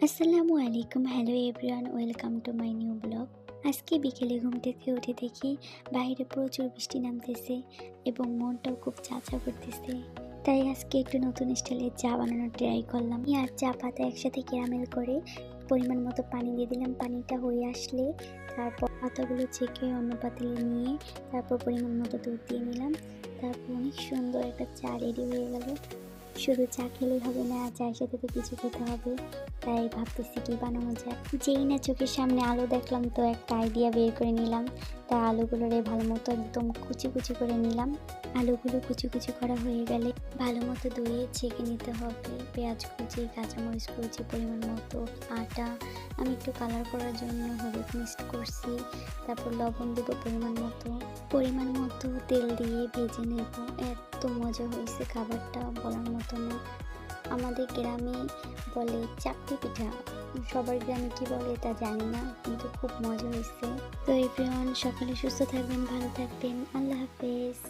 আসসালামু আলাইকুম, hello everyone, welcome to my new blog. আজকে বিকেলে ঘুম থেকে উঠে দেখি বাইরে প্রচুর বৃষ্টি নামতেছে এবং মনটাও খুব চা করতেছে। তাই আজকে একটু নতুন স্টাইলের চা বানানোর ট্রাই করলাম। আর চা পাতা একসাথে ক্যারামেল করে পরিমাণ মতো পানি দিয়ে দিলাম। পানিটা হয়ে আসলে তারপর পাতাগুলো ছেঁকে অন্য পাতিলে নিয়ে তারপর পরিমাণ মতো দুধ দিয়ে নিলাম। তারপর অনেক সুন্দর একটা চা রেডি হয়ে গেল। শুধু চা খেলেই হবে না, চায়ের সাথে তো কিছু খেতে হবে। তাই ভাবতেছি কি বানানো যায়। যেই না চোখের সামনে আলু দেখলাম তো একটা আইডিয়া বের করে নিলাম। তা আলুগুলোরে ভালো মতো একদম কুচি কুচি করে নিলাম। আলুগুলো কুচি কুচি করা হয়ে গেলে ভালো মতো ধুয়ে ছেঁকে নিতে হবে। পেঁয়াজ কুচি, কাঁচামরিচ কুচি, পরিমাণ মতো আটা, আমি একটু কালার করার জন্য হলুদ মিক্সড করছি। তারপর লবণ দেবো পরিমাণ মতো তেল দিয়ে ভেজে নেব। এত মজা হয়েছে খাবারটা বলার মতো না। আমাদের গ্রামে বলে চাকতি পিঠা, সবার গ্রামে কি বলে তা জানি না, কিন্তু খুব মজা হয়েছে। তো এভরিওয়ান, সকালে সুস্থ থাকবেন, ভালো থাকবেন, আল্লাহ হাফেজ।